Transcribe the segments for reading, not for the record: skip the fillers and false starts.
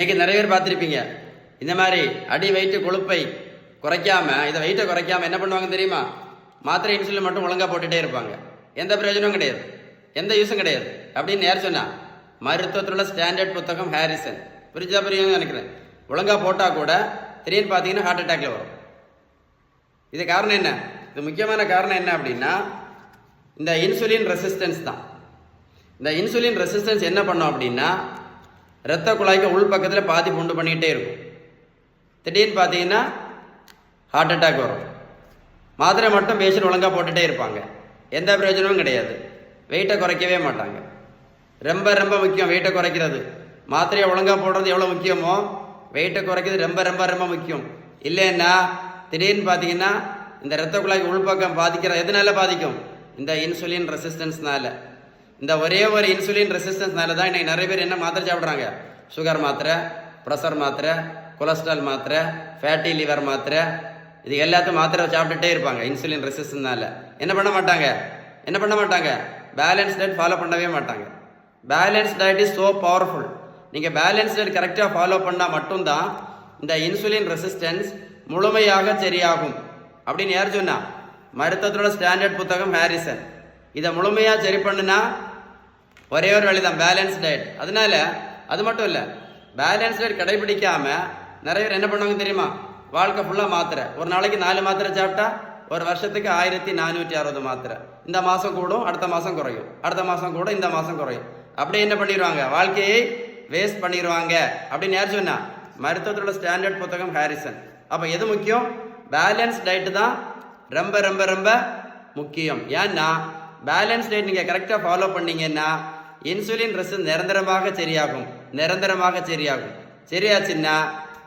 இன்னைக்கு நிறைய பேர் பார்த்துருப்பீங்க, இந்த மாதிரி அடி வெயிட்டு கொழுப்பை குறைக்காம இதை வெயிட்டை குறைக்காம என்ன பண்ணுவாங்க தெரியுமா? மாத்திரை இன்சுலின் மட்டும் ஒழுங்காக போட்டுகிட்டே இருப்பாங்க. எந்த பிரயோஜனமும் கிடையாது, எந்த யூஸும் கிடையாது அப்படின்னு யார் சொன்னா? மருத்துவத்தில் உள்ள ஸ்டாண்டர்ட் புத்தகம் ஹாரிசன். புரியும்னு நினைக்கிறேன். ஒழுங்காக போட்டால் கூட திடீர்னு பார்த்தீங்கன்னா ஹார்ட் அட்டாக்ல வரும். இது காரணம் என்ன? இது முக்கியமான காரணம் என்ன அப்படின்னா இந்த இன்சுலின் ரெசிஸ்டன்ஸ் தான். இந்த இன்சுலின் ரெசிஸ்டன்ஸ் என்ன பண்ணோம் அப்படின்னா இரத்த குழாய்க்கு உள் பக்கத்தில் பாதிப்பு உண்டு பண்ணிகிட்டே இருக்கும். திடீர்னு பார்த்தீங்கன்னா ஹார்ட் அட்டாக் வரும். மாத்திரை மட்டும் பேஷண்ட் ஒழுங்காக போட்டுகிட்டே இருப்பாங்க, எந்த பிரயோஜனமும் கிடையாது, வெயிட்டை குறைக்கவே மாட்டாங்க. ரொம்ப ரொம்ப முக்கியம் வெயிட்டை குறைக்கிறது. மாத்திரையை ஒழுங்காக போடுறது எவ்வளோ முக்கியமோ வெயிட்டை குறைக்கிறது ரொம்ப ரொம்ப ரொம்ப முக்கியம். இல்லைன்னா திடீர்னு பார்த்தீங்கன்னா இந்த இரத்த குழாய்க்கு உள்பக்கம் பாதிக்கிற எதனால பாதிக்கும்? இந்த இன்சுலின் ரெசிஸ்டன்ஸ்னால. இந்த ஒரே ஒரு இன்சுலின் ரெசிஸ்டன்ஸ்னால தான் இன்னைக்கு நிறைய பேர் என்ன மாத்திரை சாப்பிட்றாங்க? சுகர் மாத்திரை, ப்ரெஷர் மாத்திரை, கொலஸ்ட்ரால் மாத்திரை, ஃபேட்டி லிவர் மாத்திரை, இது எல்லாத்தையும் மாத்திரை சாப்பிட்டுட்டே இருப்பாங்க. இன்சுலின் ரெசிஸ்டன்ஸ்னால என்ன பண்ண மாட்டாங்க? பேலன்ஸ் டயட் ஃபாலோ பண்ணவே மாட்டாங்க. Balance diet is so powerful. நீங்கள் பேலன்ஸ் டயட் கரெக்டாக ஃபாலோ பண்ணால் மட்டும்தான் இந்த இன்சுலின் ரெசிஸ்டன்ஸ் முழுமையாக சரியாகும் அப்படின்னு யார் சொன்னா? மருத்துவத்தோட ஸ்டாண்டர்ட் புத்தகம் ஹாரிசன். இதை முழுமையாக சரி பண்ணுனா ஒரே ஒரு வழி தான், பேலன்ஸ் டயட். அதனால அது மட்டும் இல்லை, பேலன்ஸ் டயட் கடைபிடிக்காம நிறைய பேர் என்ன பண்ணுவாங்க தெரியுமா? வாழ்க்கை ஃபுல்லாக மாத்திரை. ஒரு நாளைக்கு 4 மாத்திரை சாப்பிட்டா ஒரு வருஷத்துக்கு 1460 மாத்திரை. இந்த மாதம் கூடும், அடுத்த மாதம் குறையும், அடுத்த மாதம் கூட, இந்த மாதம் குறையும். அப்படியே என்ன பண்ணிடுவாங்க? வாழ்க்கையை வேஸ்ட் பண்ணிடுவாங்க அப்படின்னு யார் சொன்னா? மருத்துவத்தோட ஸ்டாண்டர்ட் புத்தகம் ஹாரிசன். அப்போ எது முக்கியம்? பேலன்ஸ் டயட்டு தான் ரொம்ப ரொம்ப ரொம்ப முக்கியம். ஏன்னா பேலன்ஸ் டயட் நீங்கள் கரெக்டாக ஃபாலோ பண்ணீங்கன்னா இன்சுலின் ரெசிஸ்டன்ஸ் நிரந்தரமாக சரியாகும். சரியாச்சுன்னா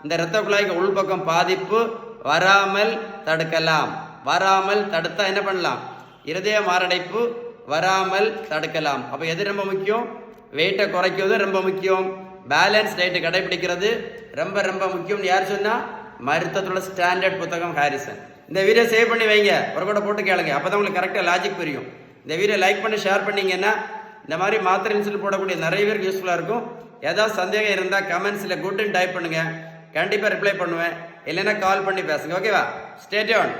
இந்த இரத்த குழாய்க்கு உள்பக்கம் பாதிப்பு வராமல் தடுக்கலாம். வராமல் தடுத்தா என்ன பண்ணலாம்? இருதய மாரடைப்பு வராமல் தடுக்கலாம். அப்போ எது ரொம்ப முக்கியம்? வெயிட்டை குறைக்கிறது ரொம்ப முக்கியம். பேலன்ஸ் டயட்டை கடைபிடிக்கிறது ரொம்ப ரொம்ப முக்கியம். யார் சொன்னா? மருத்துவத்தோட ஸ்டாண்டர்ட் புத்தகம் ஹாரிசன். இந்த வீடியோ சேவ் பண்ணி வைங்க, ஒரு கூட போட்டு கேளுங்க, அப்போ தான் உங்களுக்கு கரெக்டாக லாஜிக் புரியும். இந்த வீடியோ லைக் பண்ணி ஷேர் பண்ணீங்கன்னா இந்த மாதிரி மாத்திரை இன்சுலின் போடக்கூடிய நிறைய பேருக்கு யூஸ்ஃபுல்லாக இருக்கும். ஏதாவது சந்தேகம் இருந்தால் கமெண்ட்ஸில் குட்னு டைப் பண்ணுங்கள், கண்டிப்பாக ரிப்ளை பண்ணுவேன். இல்லைன்னா கால் பண்ணி பேசுங்க. ஓகேவா? Stay tuned.